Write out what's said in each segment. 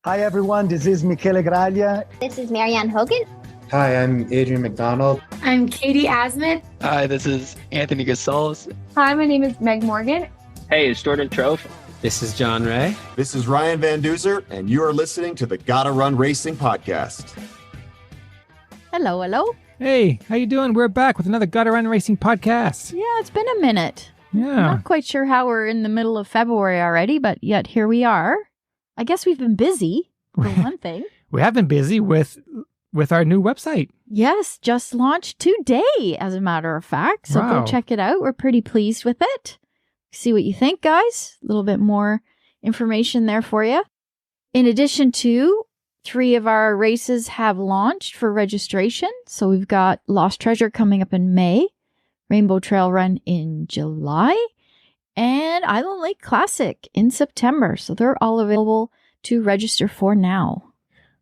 Hi, everyone. This is Michele Graglia. This is Marianne Hogan. Hi, I'm Adrian McDonald. I'm Katie Asmith. Hi, this is Anthony Gasals. Hi, my name is Meg Morgan. Hey, it's Jordan Trofe. This is John Ray. This is Ryan Van Duzer, and you are listening to the Gotta Run Racing Podcast. Hello, hello. Hey, how you doing? We're back with another Gotta Run Racing Podcast. Yeah, it's been a minute. Yeah. I'm not quite sure how we're in the middle of February already, but yet here we are. I guess we've been busy, for one thing. We have been busy with our new website. Yes, just launched today, as a matter of fact. So Wow. Go check it out. We're pretty pleased with it. See what you think, guys. A little bit more information there for you. In addition to 3 of our races have launched for registration. So we've got Lost Treasure coming up in May, Rainbow Trail Run in July, and Island Lake Classic in September. So they're all available to register for now.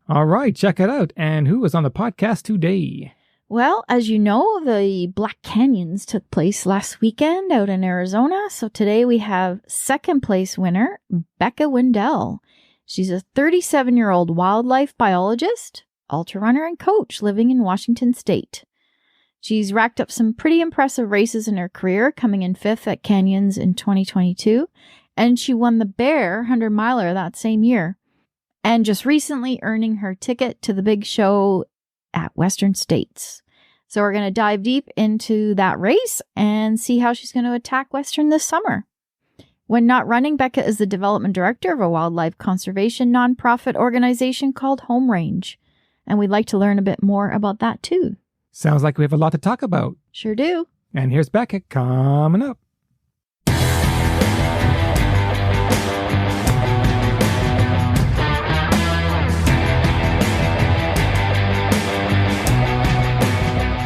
All right, check it out. And who is on the podcast today? Well, as you know, the Black Canyons took place last weekend out in Arizona. So today we have second place winner, Becca Windell. She's a 37-year-old wildlife biologist, ultra runner, and coach living in Washington State. She's racked up some pretty impressive races in her career, coming in 5th at Canyons in 2022. And she won the Bear 100-miler that same year. And just recently earning her ticket to the big show at Western States. So we're going to dive deep into that race and see how she's going to attack Western this summer. When not running, Becca is the development director of a wildlife conservation nonprofit organization called Home Range. And we'd like to learn a bit more about that too. Sounds like we have a lot to talk about. Sure do. And here's Becca coming up.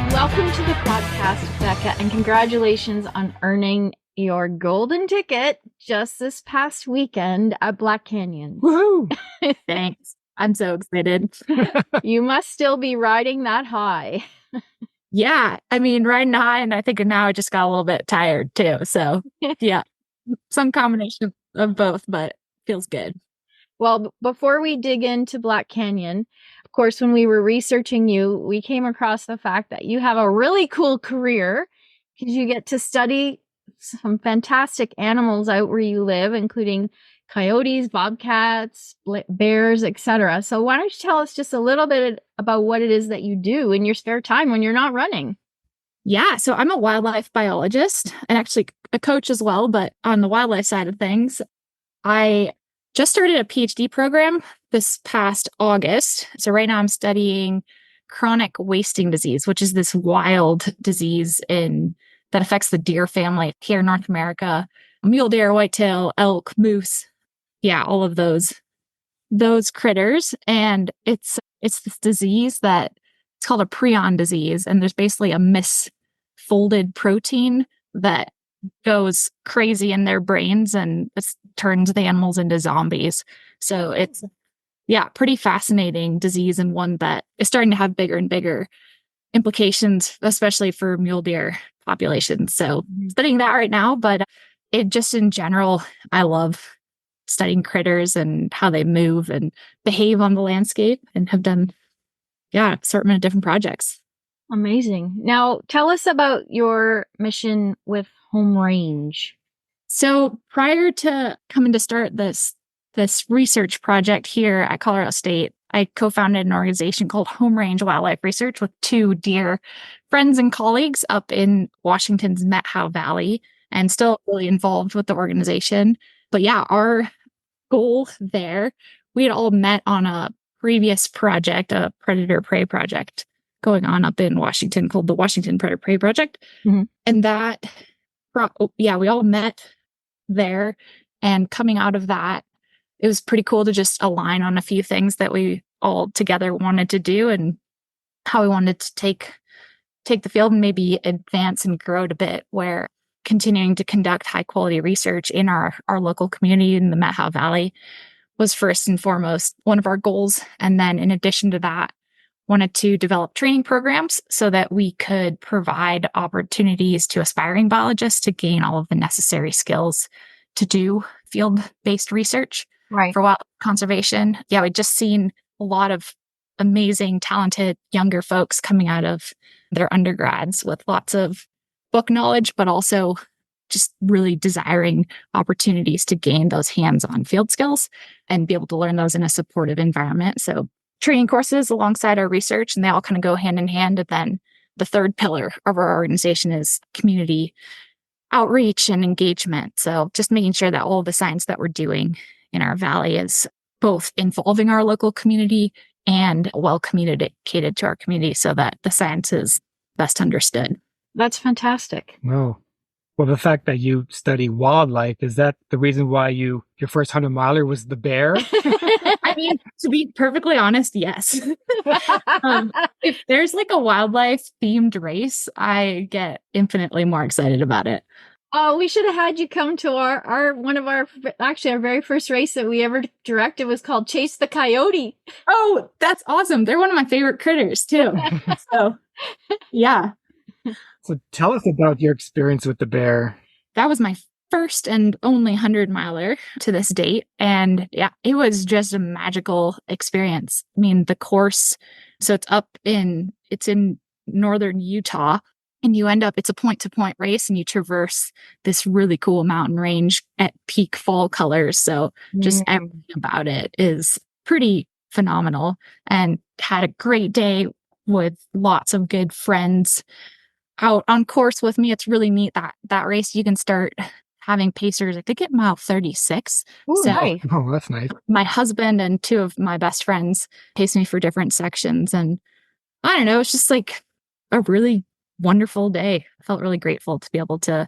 Welcome to the podcast, Becca, and congratulations on earning your golden ticket just this past weekend at Black Canyon. Woohoo! Thanks. I'm so excited. You must still be riding that high. Yeah, I mean, riding high, and I think now I just got a little bit tired too. So, yeah, some combination of both, but feels good. Well, before we dig into Black Canyon, of course, when we were researching you, we came across the fact that you have a really cool career because you get to study some fantastic animals out where you live, including coyotes, bobcats, bears, etc. So why don't you tell us just a little bit about what it is that you do in your spare time when you're not running? Yeah, so I'm a wildlife biologist and actually a coach as well, but on the wildlife side of things, I just started a PhD program this past August. So right now I'm studying chronic wasting disease, which is this wild disease that affects the deer family here in North America. Mule deer, whitetail, elk, moose. Yeah, all of those critters. And it's this disease it's called a prion disease. And there's basically a misfolded protein that goes crazy in their brains and it turns the animals into zombies. So it's, yeah, pretty fascinating disease and one that is starting to have bigger and bigger implications, especially for mule deer populations. So studying that right now, but it just in general, I love studying critters and how they move and behave on the landscape and have done, assortment of different projects. Amazing. Now, tell us about your mission with Home Range. So prior to coming to start this research project here at Colorado State, I co-founded an organization called Home Range Wildlife Research with 2 dear friends and colleagues up in Washington's Methow Valley, and still really involved with the organization. But yeah, our goal there, we had all met on a previous project, a predator-prey project going on up in Washington called the Washington Predator-Prey Project. Mm-hmm. And that, we all met there. And coming out of that, it was pretty cool to just align on a few things that we all together wanted to do and how we wanted to take the field and maybe advance and grow it a bit, where continuing to conduct high quality research in our local community in the Methow Valley was first and foremost one of our goals. And then in addition to that, wanted to develop training programs so that we could provide opportunities to aspiring biologists to gain all of the necessary skills to do field-based research. Right. for wild conservation. Yeah, we'd just seen a lot of amazing, talented younger folks coming out of their undergrads with lots of book knowledge, but also just really desiring opportunities to gain those hands-on field skills and be able to learn those in a supportive environment. So training courses alongside our research, and they all kind of go hand in hand. And then the third pillar of our organization is community outreach and engagement. So just making sure that all the science that we're doing in our valley is both involving our local community and well communicated to our community so that the science is best understood. That's fantastic. Oh. Well, the fact that you study wildlife, is that the reason why your first 100-miler was the bear? I mean, to be perfectly honest, yes. If there's like a wildlife themed race, I get infinitely more excited about it. Oh, we should have had you come to our very first race that we ever directed was called Chase the Coyote. Oh, that's awesome. They're one of my favorite critters too. So, yeah. So tell us about your experience with the bear. That was my first and only 100-miler to this date. And yeah, it was just a magical experience. I mean, the course, so it's in northern Utah, and you end up, it's a point-to-point race, and you traverse this really cool mountain range at peak fall colors. So just everything about it is pretty phenomenal, and had a great day with lots of good friends out on course with me. It's really neat that race you can start having pacers, I think at mile 36. Ooh, so nice. Oh, that's nice. my husband and two of my best friends pace me for different sections. And I don't know, it's just like a really wonderful day. I felt really grateful to be able to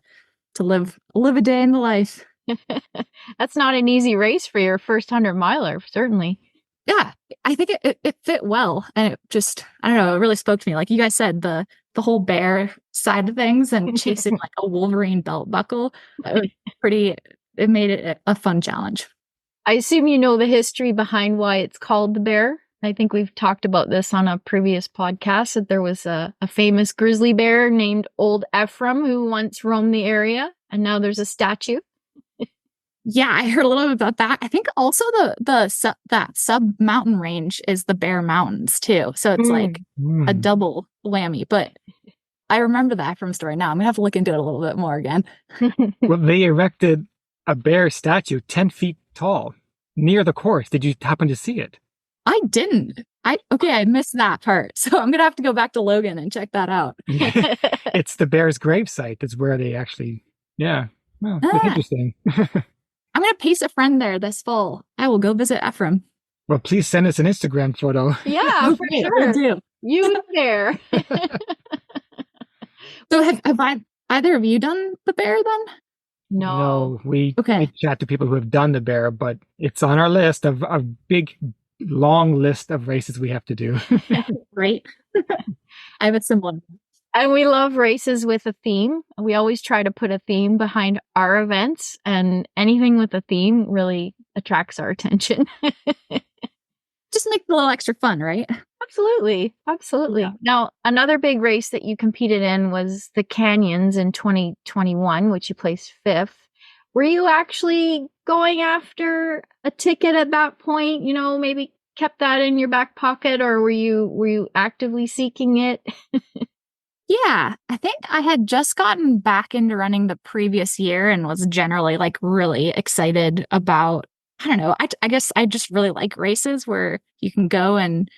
live a day in the life. That's not an easy race for your first 100-miler, certainly. Yeah, I think it fit well. And it just, I don't know, it really spoke to me. Like you guys said, the whole bear side of things and chasing like a Wolverine belt buckle, it made it a fun challenge. I assume you know the history behind why it's called the bear. I think we've talked about this on a previous podcast, that there was a famous grizzly bear named Old Ephraim who once roamed the area, and now there's a statue. Yeah, I heard a little bit about that. I think also that sub mountain range is the Bear Mountains too. So it's like a double whammy. But I remember that from story now. I'm gonna have to look into it a little bit more again. Well, they erected a bear statue 10 feet tall near the course. Did you happen to see it? I didn't. I missed that part. So I'm gonna have to go back to Logan and check that out. It's the bear's gravesite. It's where they actually, yeah. Well, that's interesting. I'm going to pace a friend there this fall. I will go visit Ephraim. Well, please send us an Instagram photo. Yeah, for sure. Do. You there. So have either of you done the bear then? No. We chat to people who have done the bear, but it's on our list of a big, long list of races we have to do. Great. I have a similar. And we love races with a theme. We always try to put a theme behind our events, and anything with a theme really attracts our attention. Just make it a little extra fun, right? Absolutely. Absolutely. Yeah. Now, another big race that you competed in was the Canyons in 2021, which you placed 5th. Were you actually going after a ticket at that point? You know, maybe kept that in your back pocket, or were you actively seeking it? Yeah, I think I had just gotten back into running the previous year and was generally like really excited about, I don't know, I guess I just really like races where you can go and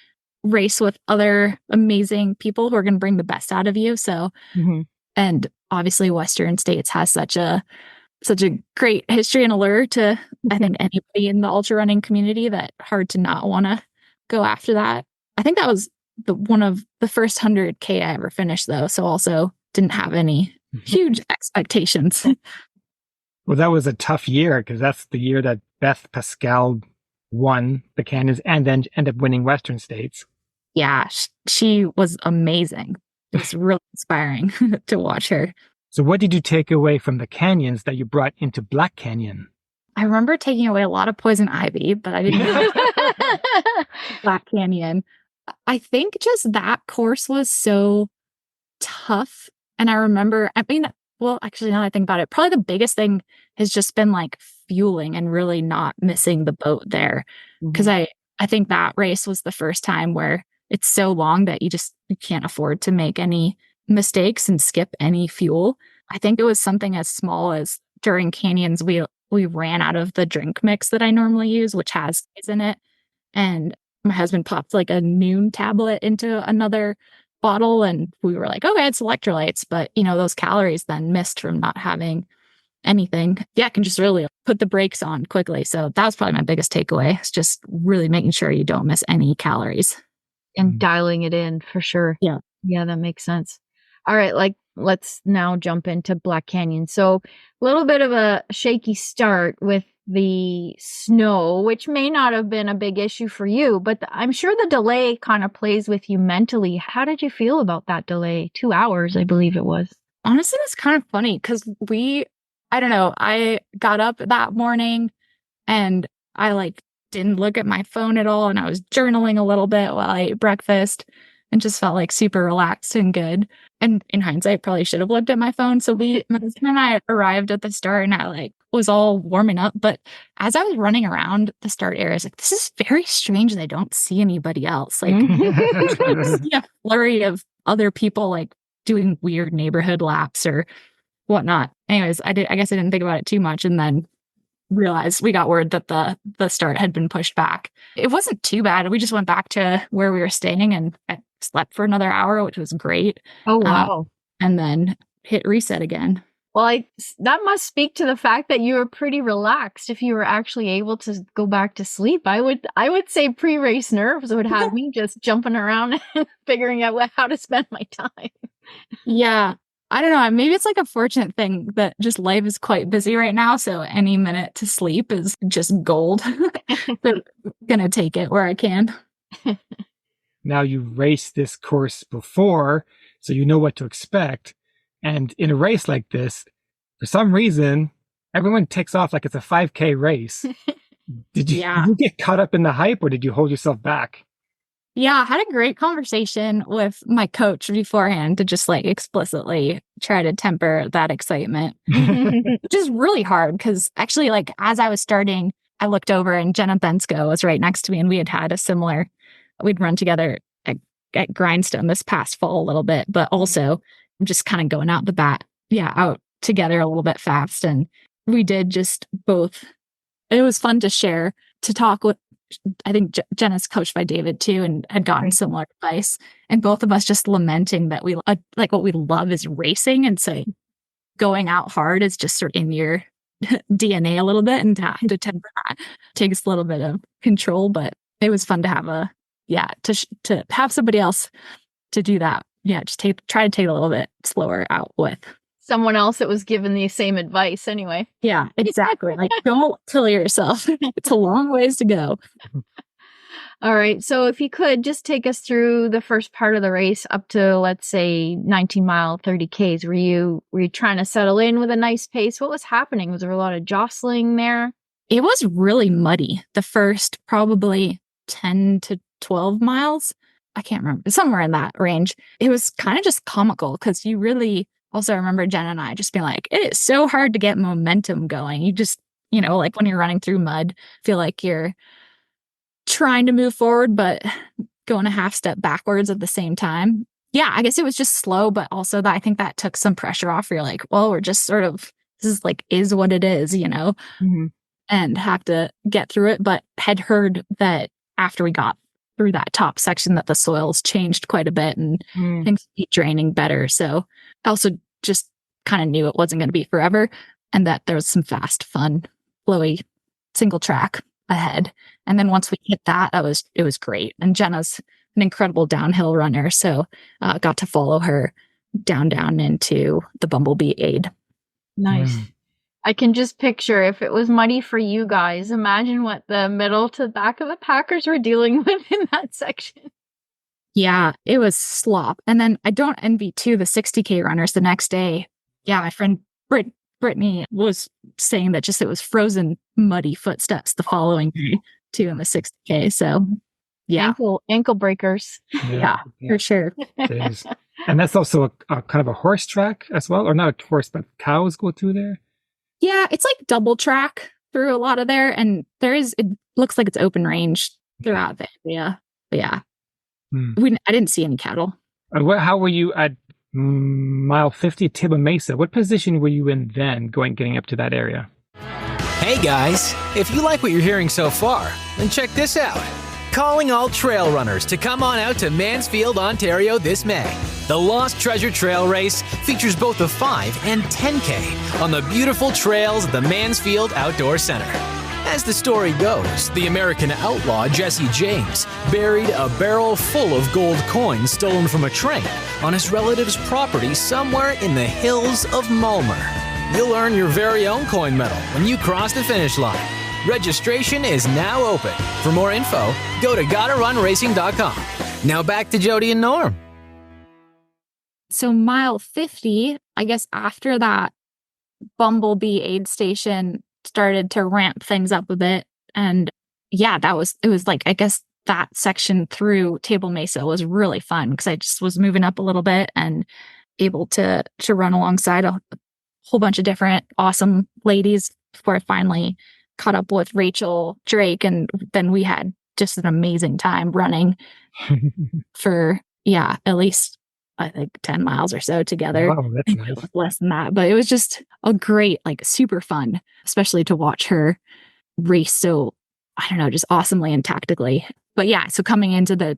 race with other amazing people who are going to bring the best out of you. So, and obviously Western States has such a great history and allure to, I think, anybody in the ultra running community, that hard to not want to go after that. I think that was one of the first 100K I ever finished, though. So also didn't have any huge expectations. Well, that was a tough year because that's the year that Beth Pascal won the Canyons and then ended up winning Western States. Yeah, she was amazing. It was really inspiring to watch her. So what did you take away from the Canyons that you brought into Black Canyon? I remember taking away a lot of poison ivy, but I didn't Black Canyon. I think just that course was so tough. And I remember, well, actually, now that I think about it, probably the biggest thing has just been like fueling and really not missing the boat there. Because I think that race was the first time where it's so long that you can't afford to make any mistakes and skip any fuel. I think it was something as small as during canyons, we ran out of the drink mix that I normally use, which has ice in it. And my husband popped like a noon tablet into another bottle, and we were like, okay, it's electrolytes. But, those calories then missed from not having anything. Yeah, can just really put the brakes on quickly. So that was probably my biggest takeaway. It's just really making sure you don't miss any calories. And dialing it in for sure. Yeah. Yeah, that makes sense. All right, let's now jump into Black Canyon. So a little bit of a shaky start with the snow, which may not have been a big issue for you, but I'm sure the delay kind of plays with you mentally. How did you feel about that delay? 2 hours, I believe it was. Honestly, it's kind of funny because I don't know, I got up that morning and I didn't look at my phone at all. And I was journaling a little bit while I ate breakfast and just felt like super relaxed and good. And in hindsight, probably should have looked at my phone. So my husband and I arrived at the start and I was all warming up. But as I was running around the start area, I was like, this is very strange that I don't see anybody else. I see a flurry of other people doing weird neighborhood laps or whatnot. Anyways, I guess I didn't think about it too much, and then realized we got word that the start had been pushed back. It wasn't too bad. We just went back to where we were staying and I slept for another hour, which was great. Oh, wow. And then hit reset again. Well, that must speak to the fact that you were pretty relaxed if you were actually able to go back to sleep. I would say pre-race nerves would have me just jumping around and figuring out how to spend my time. Yeah. I don't know. Maybe it's a fortunate thing that just life is quite busy right now. So any minute to sleep is just gold. But I'm going to take it where I can. Now you've raced this course before, so you know what to expect. And in a race like this, for some reason, everyone takes off like it's a 5K race. Did you get caught up in the hype, or did you hold yourself back? Yeah, I had a great conversation with my coach beforehand to just explicitly try to temper that excitement, which is really hard because actually as I was starting, I looked over and Jenna Bensko was right next to me, and we'd run together at Grindstone this past fall a little bit, but also just kind of going out together a little bit fast. And we did just both. It was fun to share, to talk with. I think Jenna's coached by David too, and had gotten similar advice. And both of us just lamenting that we what we love is racing, and so going out hard is just sort of in your DNA a little bit, and to temper that takes a little bit of control. But it was fun to have to have somebody else to do that. Yeah, just try to take it a little bit slower out with someone else that was given the same advice anyway. Yeah, exactly. Don't kill yourself. It's a long ways to go. All right. So if you could just take us through the first part of the race up to, let's say, 19 mile, 30 Ks. Were you trying to settle in with a nice pace? What was happening? Was there a lot of jostling there? It was really muddy. The first probably 10 to 12 miles. I can't remember. Somewhere in that range. It was kind of just comical because you really... Also, I remember Jen and I just being like, it is so hard to get momentum going. You just, when you're running through mud, feel like you're trying to move forward, but going a half step backwards at the same time. Yeah, I guess it was just slow, but also I think that took some pressure off. You're like, well, we're just sort of, this is what it is, and have to get through it. But had heard that after we got through that top section that the soils changed quite a bit and things keep draining better. So I also just kind of knew it wasn't going to be forever, and that there was some fast, fun, flowy single track ahead. And then once we hit that, it was great. And Jenna's an incredible downhill runner, so got to follow her down into the Bumblebee Aid. Nice. I can just picture if it was muddy for you guys, imagine what the middle to back of the Packers were dealing with in that section. Yeah, it was slop. And then I don't envy too the 60K runners the next day. Yeah, my friend Brittany was saying that just it was frozen, muddy footsteps the following day too in the 60K. So yeah. Ankle breakers. Yeah, for sure. And that's also a kind of a horse track as well, or not a horse, but cows go through there. Yeah, it's double track. through a lot of there. And it looks like it's open range throughout the area. But yeah, I didn't see any cattle. And how were you at mile 50 Table Mesa? What position were you in then getting up to that area? Hey guys, if you like what you're hearing so far, then check this out. Calling all trail runners to come on out to Mansfield, Ontario this May. The Lost Treasure Trail Race features both a 5 and 10K on the beautiful trails of the Mansfield Outdoor Center. As the story goes, the American outlaw Jesse James buried a barrel full of gold coins stolen from a train on his relative's property somewhere in the hills of Mulmer. You'll earn your very own coin medal when you cross the finish line. Registration is now open. For more info, go to GottaRunRacing.com. Now back to Jody and Norm. So mile 50, I guess after that, Bumblebee aid station started to ramp things up a bit. And yeah, it was like, I guess that section through Table Mesa was really fun because I just was moving up a little bit and able to run alongside a whole bunch of different awesome ladies before I finally caught up with Rachel Drake. And then we had just an amazing time running for, at least I think 10 miles or so together. Wow, that's nice. Less than that, but it was just a great, like super fun, especially to watch her race so, I don't know, just awesomely and tactically. But yeah, so coming into the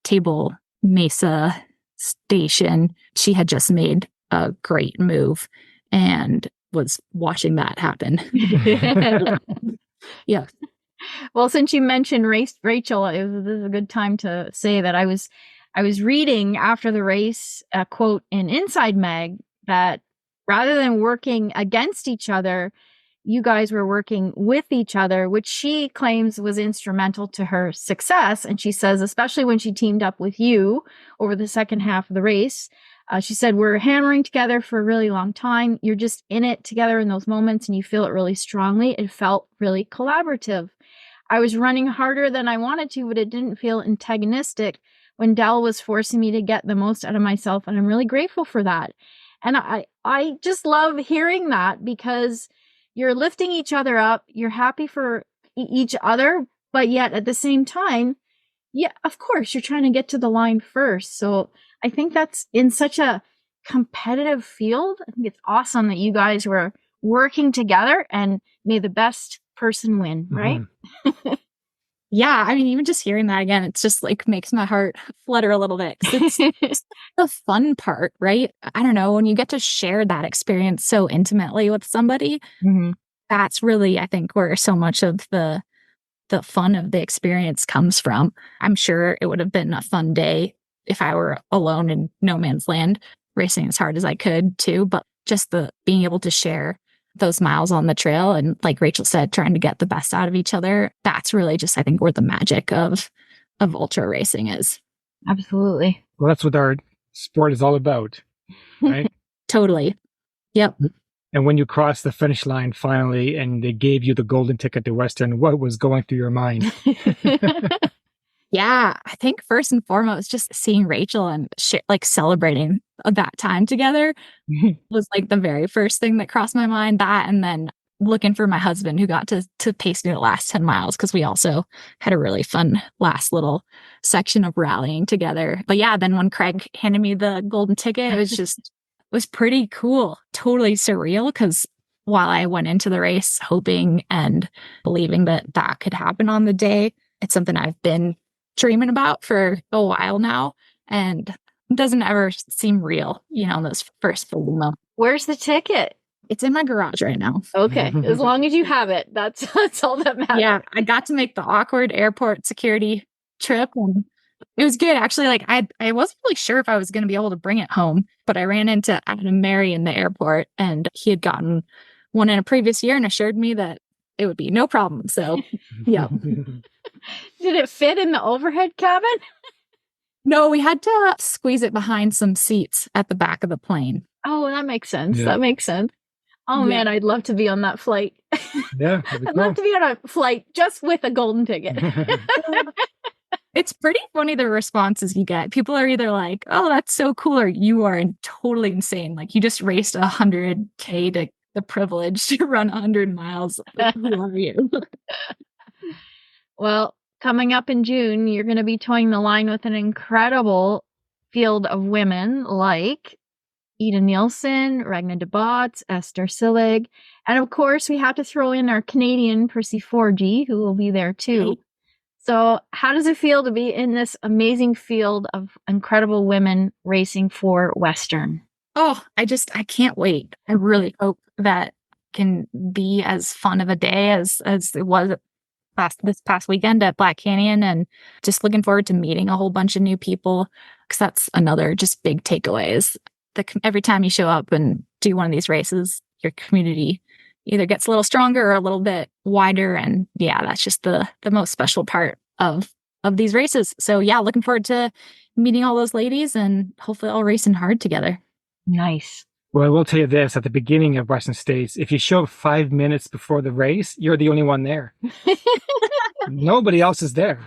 Table Mesa station, she had just made a great move and was watching that happen. Yeah. Well, since you mentioned Rachel, this is a good time to say that I was reading after the race a quote in Inside Mag that rather than working against each other, you guys were working with each other, which she claims was instrumental to her success. And she says, especially when she teamed up with you over the second half of the race, she said, we're hammering together for a really long time. You're just in it together in those moments and you feel it really strongly. It felt really collaborative. I was running harder than I wanted to, but it didn't feel antagonistic when Dell was forcing me to get the most out of myself. And I'm really grateful for that. And I just love hearing that because you're lifting each other up. You're happy for each other, but yet at the same time, yeah, of course, you're trying to get to the line first. So I think that's in such a competitive field. I think it's awesome that you guys were working together and may the best person win, right? Mm-hmm. Yeah, I mean, even just hearing that again, it's just like makes my heart flutter a little bit. 'Cause it's the fun part, right? I don't know, when you get to share that experience so intimately with somebody, that's really, I think, where so much of the fun of the experience comes from. I'm sure it would have been a fun day if I were alone in no man's land, racing as hard as I could too. But just the being able to share those miles on the trail and, like Rachel said, trying to get the best out of each other, that's really just, I think, where the magic of ultra racing is. Absolutely. Well, that's what our sport is all about, right? Totally. Yep. And when you crossed the finish line finally and they gave you the golden ticket to Western, what was going through your mind? Yeah, I think first and foremost, just seeing Rachel and like celebrating that time together was like the very first thing that crossed my mind. That, and then looking for my husband who got to pace me the last 10 miles because we also had a really fun last little section of rallying together. But yeah, then when Craig handed me the golden ticket, it was pretty cool. Totally surreal because while I went into the race hoping and believing that could happen on the day, it's something I've been dreaming about for a while now, and it doesn't ever seem real, in those first few moments. Where's the ticket? It's in my garage right now. Okay, as long as you have it, that's all that matters. Yeah, I got to make the awkward airport security trip, and it was good actually. Like I wasn't really sure if I was going to be able to bring it home, but I ran into Adam Mary in the airport, and he had gotten one in a previous year and assured me that it would be no problem. So, yeah. Did it fit in the overhead cabin? No, we had to squeeze it behind some seats at the back of the plane. Oh, that makes sense. Yeah. That makes sense. Oh, Yeah. man, I'd love to be on that flight. Yeah. I'd love to be on a flight just with a golden ticket. It's pretty funny the responses you get. People are either like, oh, that's so cool, or you are totally insane. Like you just raced 100K to the privilege to run 100 miles. Who are you? Well, coming up in June, you're going to be towing the line with an incredible field of women like Ida Nielsen, Ragna DeBotts, Esther Sillig, and of course, we have to throw in our Canadian Percy Forgy, who will be there too. So how does it feel to be in this amazing field of incredible women racing for Western? Oh, I can't wait. I really hope that can be as fun of a day as it was this past weekend at Black Canyon, and just looking forward to meeting a whole bunch of new people, because that's another just big takeaway is every time you show up and do one of these races, your community either gets a little stronger or a little bit wider. And yeah, that's just the most special part of these races. So yeah, looking forward to meeting all those ladies and hopefully all racing hard together. Nice. Well, I will tell you this, at the beginning of Western States, if you show up 5 minutes before the race, you're the only one there. Nobody else is there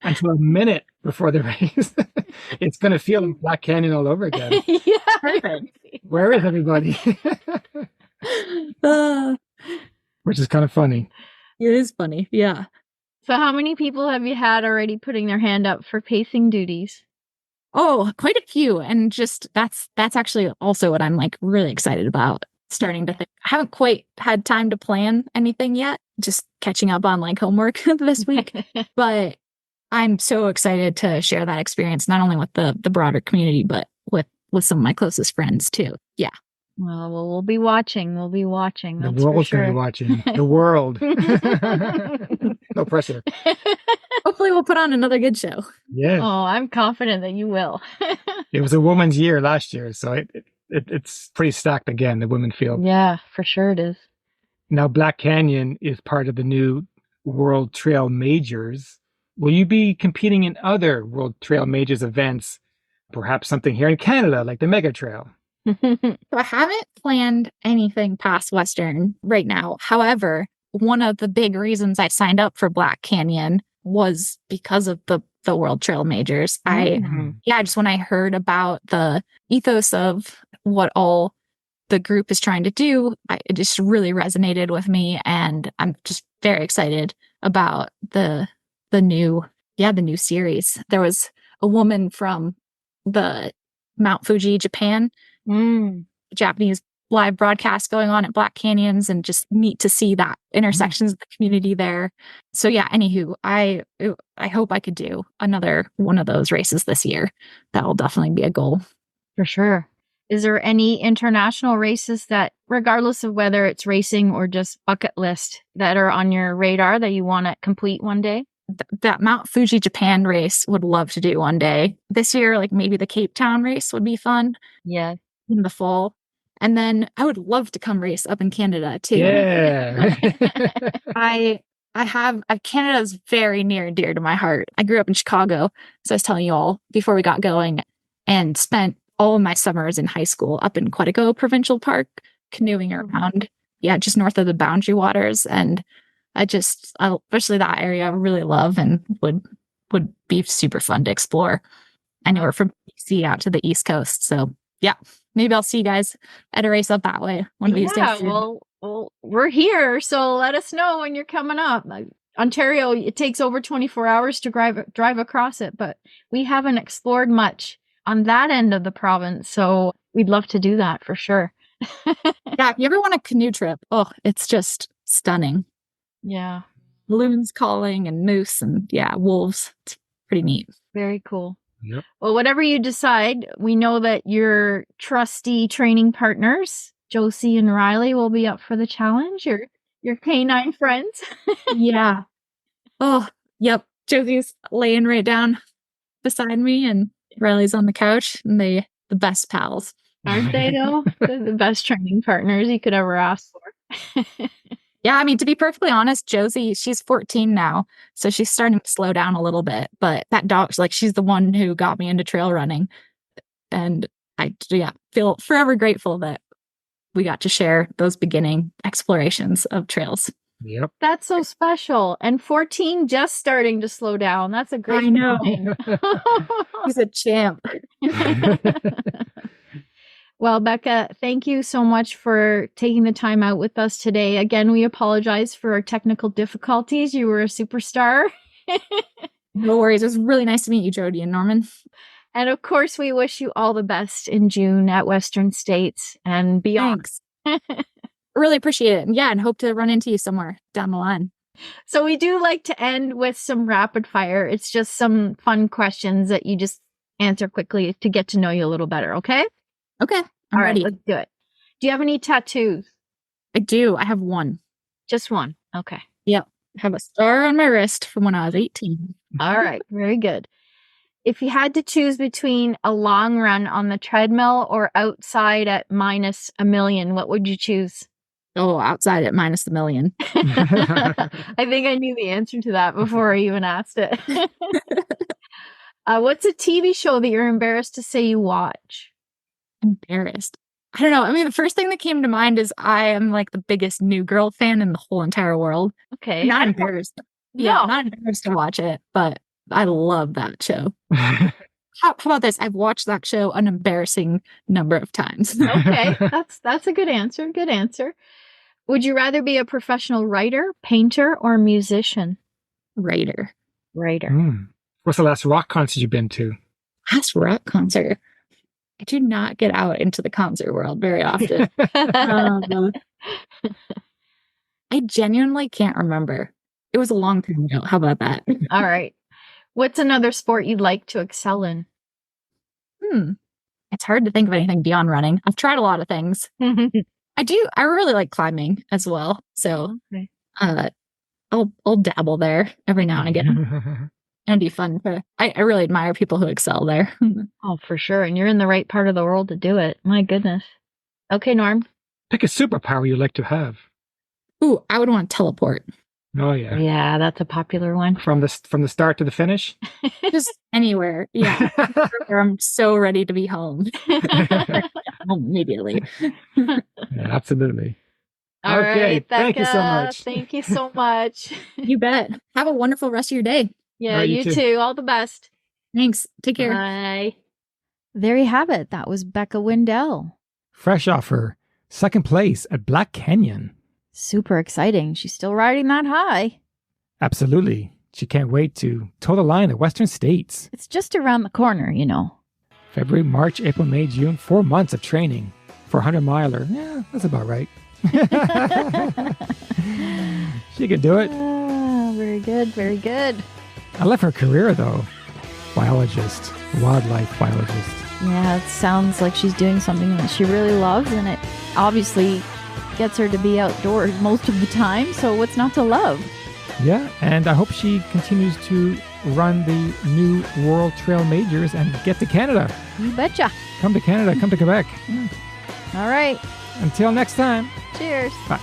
until a minute before the race. It's going to feel like Black Canyon all over again. Yeah. Perfect. Where is everybody? Which is kind of funny. It is funny. Yeah. So how many people have you had already putting their hand up for pacing duties? Oh, quite a few. And just that's actually also what I'm like really excited about. Starting to think. I haven't quite had time to plan anything yet. Just catching up on like homework this week. But I'm so excited to share that experience, not only with the broader community, but with some of my closest friends too. Yeah. Well, we'll be watching. We'll be watching. The That's for world's sure. going to be watching. The world. No pressure. Hopefully we'll put on another good show. Yeah. Oh, I'm confident that you will. It was a woman's year last year, so it's pretty stacked again, the women field. Yeah, for sure it is. Now, Black Canyon is part of the new World Trail Majors. Will you be competing in other World Trail Majors events? Perhaps something here in Canada, like the Mega Trail? So I haven't planned anything past Western right now. However, one of the big reasons I signed up for Black Canyon was because of the World Trail Majors. Just when I heard about the ethos of what all the group is trying to do, it just really resonated with me, and I'm just very excited about the new series. There was a woman from the Mount Fuji, Japan, Japanese live broadcast going on at Black Canyons, and just neat to see that intersections of the community there. So yeah, anywho, I hope I could do another one of those races this year. That will definitely be a goal. For sure. Is there any international races that, regardless of whether it's racing or just bucket list, that are on your radar that you want to complete one day? That Mount Fuji Japan race would love to do one day. This year, like maybe the Cape Town race would be fun. Yeah. In the fall. And then I would love to come race up in Canada too. Yeah. Canada's very near and dear to my heart. I grew up in Chicago, as I was telling you all before we got going, and spent all of my summers in high school up in Quetico Provincial Park, canoeing around, just north of the Boundary Waters. And I especially that area, I really love and would be super fun to explore anywhere from BC out to the East Coast. So yeah, maybe I'll see you guys at a race up that way one of these days. Well, we're here, so let us know when you're coming up. Ontario, it takes over 24 hours to drive across it, but we haven't explored much on that end of the province, so we'd love to do that for sure. Yeah, if you ever want a canoe trip, it's just stunning. Yeah. Loons calling and moose and wolves. It's pretty neat. Very cool. Yep. Well, whatever you decide, we know that your trusty training partners, Josie and Riley, will be up for the challenge. Your canine friends. Yeah. Oh, yep. Josie's laying right down beside me, and Riley's on the couch, and they the best pals. Aren't they, though? They're the best training partners you could ever ask for. Yeah, I mean, to be perfectly honest, Josie, she's 14 now, so she's starting to slow down a little bit. But that dog's she's the one who got me into trail running. And I feel forever grateful that we got to share those beginning explorations of trails. Yep. That's so special. And 14 just starting to slow down. That's a great I know. thing. He's a champ. Well, Becca, thank you so much for taking the time out with us today. Again, we apologize for our technical difficulties. You were a superstar. No worries. It was really nice to meet you, Jody and Norman. And of course, we wish you all the best in June at Western States and beyond. Thanks. Really appreciate it. And yeah, and hope to run into you somewhere down the line. So we do like to end with some rapid fire. It's just some fun questions that you just answer quickly to get to know you a little better, okay? Okay. I'm All ready. right, let's do it. Do you have any tattoos? I do. I have one. Just one. Okay. Yep. I have a star on my wrist from when I was 18. All right. Very good. If you had to choose between a long run on the treadmill or outside at minus a million, what would you choose? Oh, outside at minus the million. I think I knew the answer to that before I even asked it. What's a TV show that you're embarrassed to say you watch? Embarrassed. I don't know. I mean, the first thing that came to mind is I am like the biggest New Girl fan in the whole entire world. Okay. Not embarrassed. Yeah, I'm not embarrassed to watch it, but I love that show. How about this? I've watched that show an embarrassing number of times. Okay. That's a good answer. Good answer. Would you rather be a professional writer, painter, or musician? Writer. What's the last rock concert you've been to? Last rock concert. I do not get out into the concert world very often. I genuinely can't remember. It was a long time ago. How about that? All right. What's another sport you'd like to excel in? It's hard to think of anything beyond running. I've tried a lot of things. I really like climbing as well. So I'll dabble there every now and again. It'd be fun. I really admire people who excel there. Oh, for sure. And you're in the right part of the world to do it. My goodness. Okay, Norm. Pick a superpower you'd like to have. Ooh, I would want to teleport. Oh, yeah. Yeah, that's a popular one. From the start to the finish? Just anywhere. Yeah. I'm so ready to be home. Home immediately. Yeah, absolutely. All right, Becca, thank you so much. Thank you so much. You bet. Have a wonderful rest of your day. Yeah, right, you too. All the best. Thanks. Take care. Bye. There you have it. That was Becca Windell. Fresh off her second place at Black Canyon. Super exciting. She's still riding that high. Absolutely. She can't wait to toe the line at Western States. It's just around the corner, you know. February, March, April, May, June, 4 months of training for a 100-miler. Yeah, that's about right. She can do it. Very good. Very good. I love her career, though. Biologist, wildlife biologist. Yeah, it sounds like she's doing something that she really loves, and it obviously gets her to be outdoors most of the time, so what's not to love? Yeah, and I hope she continues to run the new World Trail Majors and get to Canada. You betcha. Come to Canada, come to Quebec. All right. Until next time. Cheers. Bye.